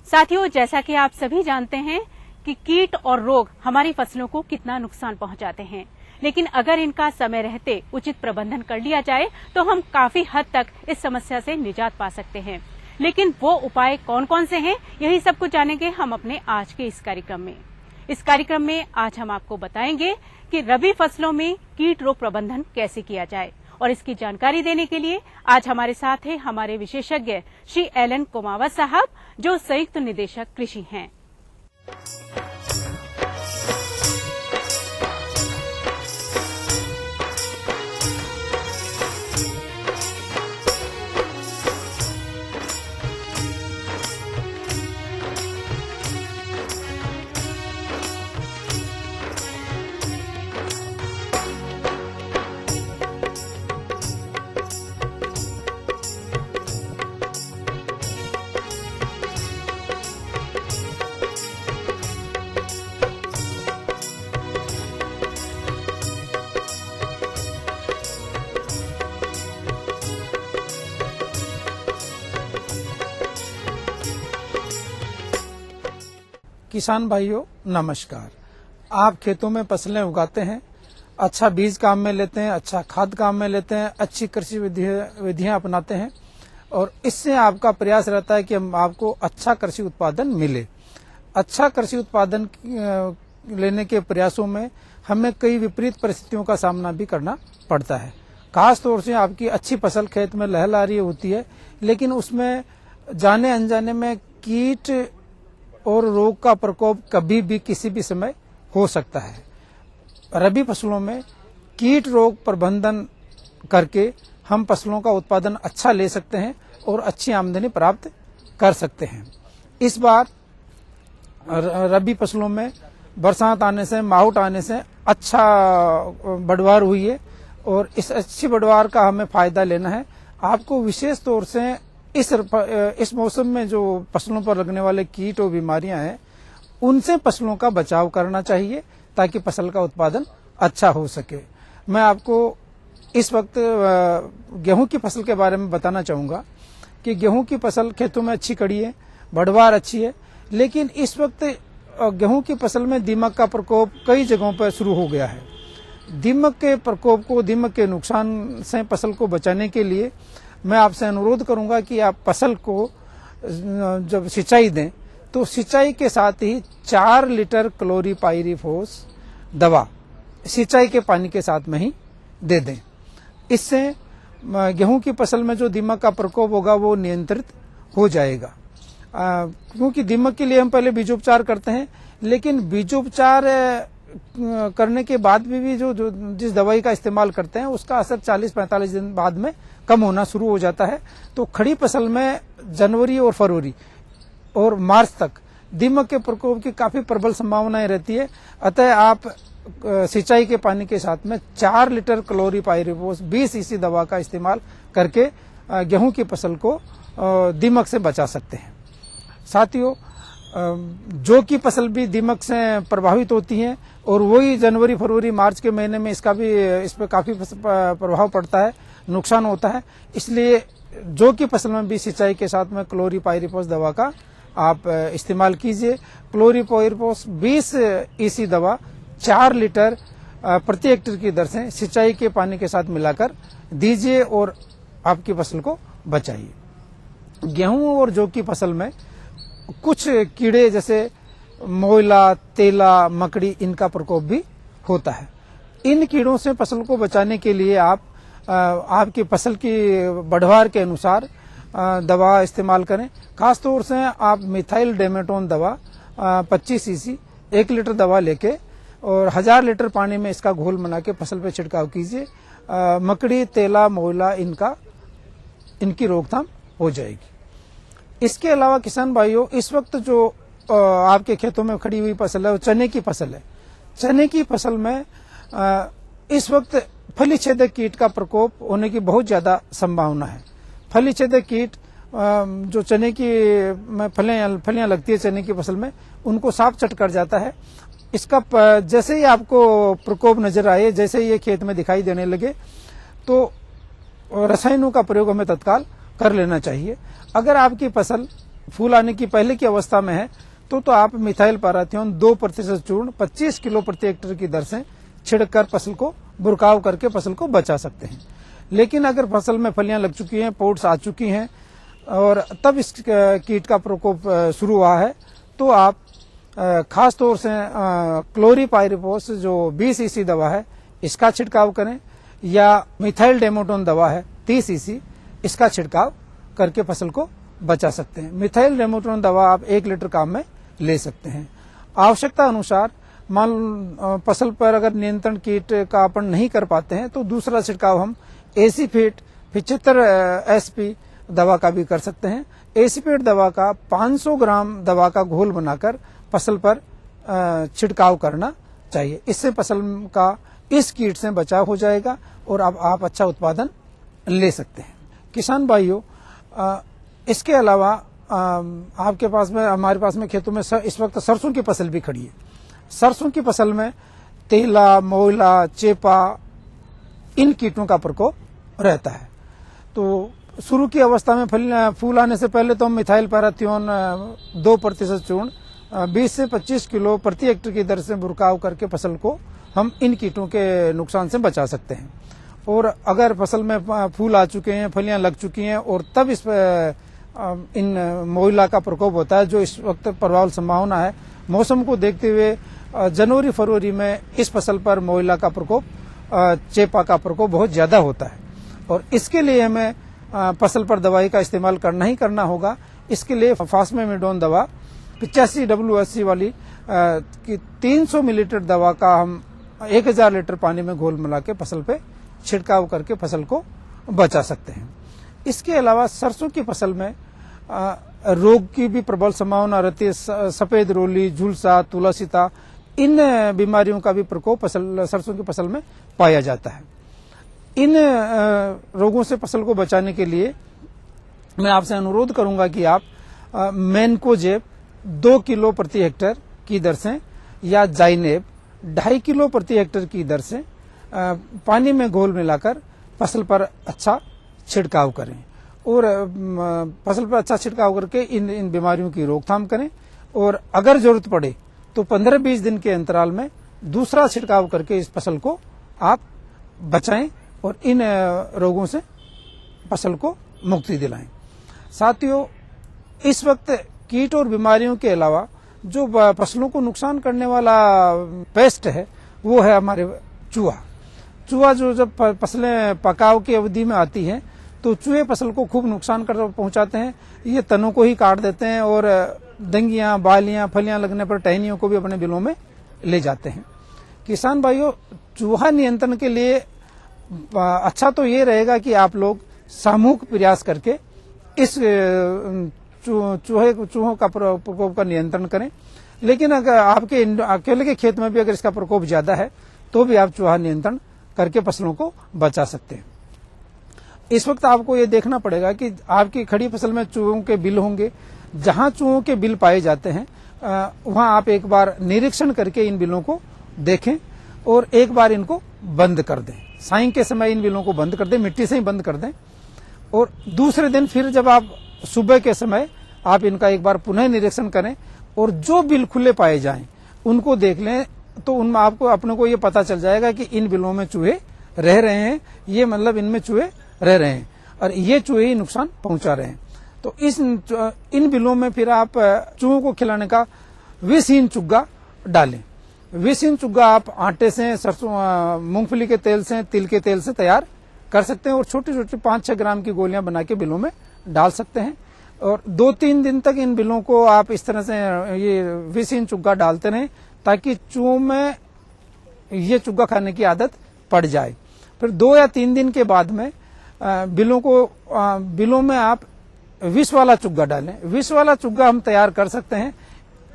साथियों, जैसा कि आप सभी जानते हैं कि कीट और रोग हमारी फसलों को कितना नुकसान पहुंचाते हैं, लेकिन अगर इनका समय रहते उचित प्रबंधन कर लिया जाए तो हम काफी हद तक इस समस्या से निजात पा सकते हैं। लेकिन वो उपाय कौन कौन से हैं, यही सब कुछ जानेंगे हम अपने आज के इस कार्यक्रम में। इस कार्यक्रम में आज हम आपको बताएंगे कि रबी फसलों में कीट रोग प्रबंधन कैसे किया जाए, और इसकी जानकारी देने के लिए आज हमारे साथ हैं हमारे विशेषज्ञ श्री एलन कुमावत साहब, जो संयुक्त निदेशक कृषि हैं। किसान भाइयों नमस्कार। आप खेतों में फसलें उगाते हैं, अच्छा बीज काम में लेते हैं, अच्छा खाद काम में लेते हैं, अच्छी कृषि विधियां अपनाते हैं और इससे आपका प्रयास रहता है कि आपको अच्छा कृषि उत्पादन मिले। अच्छा कृषि उत्पादन लेने के प्रयासों में हमें कई विपरीत परिस्थितियों का सामना भी करना पड़ता है। खास तौर से आपकी अच्छी फसल खेत में लहला रही होती है, लेकिन उसमें जाने अनजाने में कीट और रोग का प्रकोप कभी भी किसी भी समय हो सकता है। रबी फसलों में कीट रोग प्रबंधन करके हम फसलों का उत्पादन अच्छा ले सकते हैं और अच्छी आमदनी प्राप्त कर सकते हैं। इस बार रबी फसलों में बरसात आने से, मावठ आने से अच्छा बढ़वार हुई है और इस अच्छी बढ़वार का हमें फायदा लेना है। आपको विशेष तौर से इस मौसम में जो फसलों पर लगने वाले कीट और बीमारियां हैं, उनसे फसलों का बचाव करना चाहिए ताकि फसल का उत्पादन अच्छा हो सके। मैं आपको इस वक्त गेहूं की फसल के बारे में बताना चाहूंगा कि गेहूं की फसल खेतों में अच्छी खड़ी है, बढ़वार अच्छी है, लेकिन इस वक्त गेहूं की फसल में दीमक का प्रकोप कई जगहों पर शुरू हो गया है। दीमक के प्रकोप को, दीमक के नुकसान से फसल को बचाने के लिए मैं आपसे अनुरोध करूंगा कि आप फसल को जब सिंचाई दें तो सिंचाई के साथ ही 4 लीटर क्लोरीपाइरीफॉस दवा सिंचाई के पानी के साथ में ही दे दें। इससे गेहूं की फसल में जो दीमक का प्रकोप होगा वो नियंत्रित हो जाएगा। क्योंकि दीमक के लिए हम पहले बीजोपचार करते हैं, लेकिन बीजोपचार करने के बाद भी जो जिस दवाई का इस्तेमाल करते हैं उसका असर 40-45 दिन बाद में कम होना शुरू हो जाता है। तो खड़ी फसल में जनवरी और फरवरी और मार्च तक दीमक के प्रकोप की काफी प्रबल संभावनाएं रहती है। अतः आप सिंचाई के पानी के साथ में 4 लीटर क्लोरीपाइरीफॉस 20 सीसी दवा का इस्तेमाल करके गेहूं की फसल को दीमक से बचा सकते हैं। साथियों, जौ की फसल भी दीमक से प्रभावित होती है और वही जनवरी, फरवरी, मार्च के महीने में इस पर काफी प्रभाव पड़ता है, नुकसान होता है। इसलिए जौ की फसल में भी सिंचाई के साथ में क्लोरीपाइरीफॉस दवा का आप इस्तेमाल कीजिए। क्लोरीपाइरीफॉस 20 ईसी दवा 4 लीटर प्रति हेक्टेयर की दर से सिंचाई के पानी के साथ मिलाकर दीजिए और आपकी फसल को बचाइए। गेहूं और जौ की फसल में कुछ कीड़े जैसे मोयला, तेला, मकड़ी, इनका प्रकोप भी होता है। इन कीड़ों से फसल को बचाने के लिए आप आपकी फसल की बढ़वार के अनुसार दवा इस्तेमाल करें। खासतौर से आप मिथाइल डेमेटोन दवा 25 सीसी 1 लीटर दवा लेके और 1000 लीटर पानी में इसका घोल बना के फसल पे छिड़काव कीजिए। मकड़ी, तेला, मोयला इनकी रोकथाम हो जाएगी। इसके अलावा किसान भाइयों, इस वक्त जो आपके खेतों में खड़ी हुई फसल है वो चने की फसल है। चने की फसल में इस वक्त फली छेदक कीट का प्रकोप होने की बहुत ज्यादा संभावना है। फली छेदक कीट जो चने की फलियां लगती है चने की फसल में, उनको साफ चट कर जाता है। इसका जैसे ही आपको प्रकोप नजर आए, जैसे ही ये खेत में दिखाई देने लगे, तो रसायनों का प्रयोग हमें तत्काल कर लेना चाहिए। अगर आपकी फसल फूल आने की पहले की अवस्था में है तो आप मिथाइल पाराथियोन 2% चूर्ण 25 किलो प्रति हेक्टेयर की दर से छिड़ककर फसल को बुरकाव करके फसल को बचा सकते हैं। लेकिन अगर फसल में फलियां लग चुकी हैं, पोड्स आ चुकी हैं और तब इस कीट का प्रकोप शुरू हुआ है तो आप खास तौर से क्लोरीपाइरिफॉस जो 20 ईसी दवा है इसका छिड़काव करें या मिथाइल डेमोटोन दवा है 30 ईसी, इसका छिड़काव करके फसल को बचा सकते हैं। मिथाइल डेमोटोन दवा आप 1 लीटर काम में ले सकते हैं। आवश्यकता अनुसार मान फसल पर अगर नियंत्रण कीट का अपन नहीं कर पाते हैं तो दूसरा छिड़काव हम एसीफेट 75 एसपी दवा का भी कर सकते हैं। एसीफेट दवा का 500 ग्राम दवा का घोल बनाकर फसल पर छिड़काव करना चाहिए। इससे फसल का इस कीट से बचाव हो जाएगा और अब आप अच्छा उत्पादन ले सकते हैं। किसान भाइयों, इसके अलावा आपके पास में हमारे पास में खेतों में इस वक्त सरसों की फसल भी खड़ी है। सरसों की फसल में तेला, मोइला, चेपा इन कीटों का प्रकोप रहता है। तो शुरू की अवस्था में फूल आने से पहले तो हम मिथाइल पाराथियोन 2% चूर्ण 20 से 25 किलो प्रति हेक्टेयर की दर से बुरकाव करके फसल को हम इन कीटों के नुकसान से बचा सकते हैं। और अगर फसल में फूल आ चुके हैं, फलियां लग चुकी हैं और तब इन मोइला का प्रकोप होता है, जो इस वक्त प्रभाव संभावना है, मौसम को देखते हुए जनवरी फरवरी में इस फसल पर मोइला का प्रकोप, चेपा का प्रकोप बहुत ज्यादा होता है और इसके लिए हमें फसल पर दवाई का इस्तेमाल करना ही करना होगा। इसके लिए फास्मेमिडोन दवा 85 WSC वाली की 300 मिलीलीटर दवा का हम 1000 लीटर पानी में घोल मिला के फसल पे छिड़काव करके फसल को बचा सकते हैं। इसके अलावा सरसों की फसल में रोग की भी प्रबल संभावना रहती है। सफेद रोली, झुलसा, तुलसीता, इन बीमारियों का भी प्रकोप सरसों की फसल में पाया जाता है। इन रोगों से फसल को बचाने के लिए मैं आपसे अनुरोध करूंगा कि आप मैनकोजेब 2 किलो प्रति हेक्टेयर की दर से या जाइनेब 2.5 किलो प्रति हेक्टेयर की दर से पानी में घोल मिलाकर फसल पर अच्छा छिड़काव करें और फसल पर अच्छा छिड़काव करके इन बीमारियों की रोकथाम करें। और अगर जरूरत पड़े तो 15-20 दिन के अंतराल में दूसरा छिड़काव करके इस फसल को आप बचाएं और इन रोगों से फसल को मुक्ति दिलाएं। साथियों, इस वक्त कीट और बीमारियों के अलावा जो फसलों को नुकसान करने वाला पेस्ट है वो है हमारे चूहा। चूहा जो जब फसलें पकाव की अवधि में आती हैं तो चूहे फसल को खूब नुकसान कर पहुंचाते हैं। ये तनों को ही काट देते हैं और डंगियां, बालियां, फलियां लगने पर टहनियों को भी अपने बिलों में ले जाते हैं। किसान भाइयों, चूहा नियंत्रण के लिए अच्छा तो ये रहेगा कि आप लोग सामूहिक प्रयास करके इस चूहों का प्रकोप का नियंत्रण करें। लेकिन अगर आपके अकेले के खेत में भी अगर इसका प्रकोप ज्यादा है तो भी आप चूहा नियंत्रण करके फसलों को बचा सकते हैं। इस वक्त आपको ये देखना पड़ेगा कि आपकी खड़ी फसल में चूहों के बिल होंगे। जहां चूहों के बिल पाए जाते हैं वहां आप एक बार निरीक्षण करके इन बिलों को देखें और एक बार इनको बंद कर दें। साईं के समय इन बिलों को बंद कर दें, मिट्टी से ही बंद कर दें और दूसरे दिन फिर जब आप सुबह के समय आप इनका एक बार पुनः निरीक्षण करें और जो बिल खुले पाए जाएं उनको देख लें तो उनमें आपको अपने को ये पता चल जाएगा कि इन बिलों में चूहे रह रहे हैं, ये मतलब इनमें चूहे रह रहे हैं और ये चूहे ही नुकसान पहुंचा रहे हैं। तो इन बिलों में फिर आप चूहों को खिलाने का विषहीन चुग्गा डालें। विषहीन चुग्गा आप आटे से, सरसों, मूंगफली के तेल से, तिल के तेल से तैयार कर सकते हैं और छोटी छोटी 5-6 ग्राम की गोलियां बना के बिलों में डाल सकते हैं और 2-3 दिन तक इन बिलों को आप इस तरह से ये विषहीन चुग्गा डालते रहें ताकि चूहों में ये चुग्गा खाने की आदत पड़ जाए। फिर 2 या 3 दिन के बाद में बिलों में आप विष वाला चुग्गा डालें। विष वाला चुग्गा हम तैयार कर सकते हैं।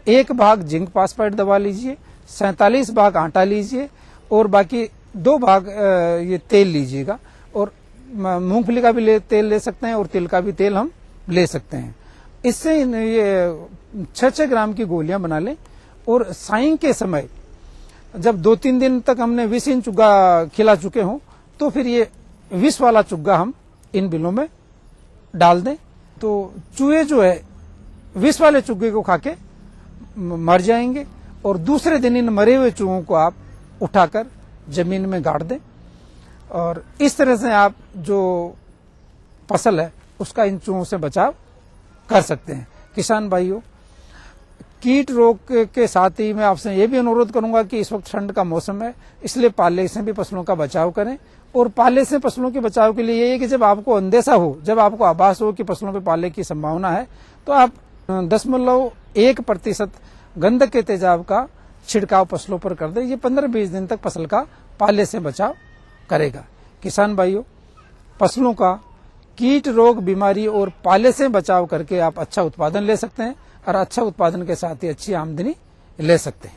1 भाग जिंक फास्फेट दवा लीजिए, 47 भाग आटा लीजिए और बाकी 2 भाग ये तेल लीजिएगा और मूंगफली का भी तेल ले सकते हैं और तिल का भी तेल हम ले सकते हैं। इससे ये 6-6 ग्राम की गोलियां बना लें और साईं के समय जब 2-3 दिन तक हमने विषहीन चुग्गा खिला चुके हों तो फिर ये विष वाला चुग्गा हम इन बिलों में डाल दें। तो चूहे जो है विष वाले चूहे को खा के मर जाएंगे और दूसरे दिन इन मरे हुए चूहों को आप उठाकर जमीन में गाड़ दें और इस तरह से आप जो फसल है उसका इन चूहों से बचाव कर सकते हैं। किसान भाइयों, कीट रोग के साथ ही मैं आपसे ये भी अनुरोध करूंगा कि इस वक्त ठंड का मौसम है, इसलिए पाले से भी फसलों का बचाव करें। और पाले से फसलों के बचाव के लिए ये है कि जब आपको अंदेशा हो, जब आपको आभास हो कि फसलों पे पाले की संभावना है, तो आप 0.1% गंधक के तेजाब का छिड़काव फसलों पर कर दें। ये 15-20 दिन तक फसल का पाले से बचाव करेगा। किसान भाइयों, फसलों का कीट रोग बीमारी और पाले से बचाव करके आप अच्छा उत्पादन ले सकते हैं और अच्छा उत्पादन के साथ ही अच्छी आमदनी ले सकते हैं।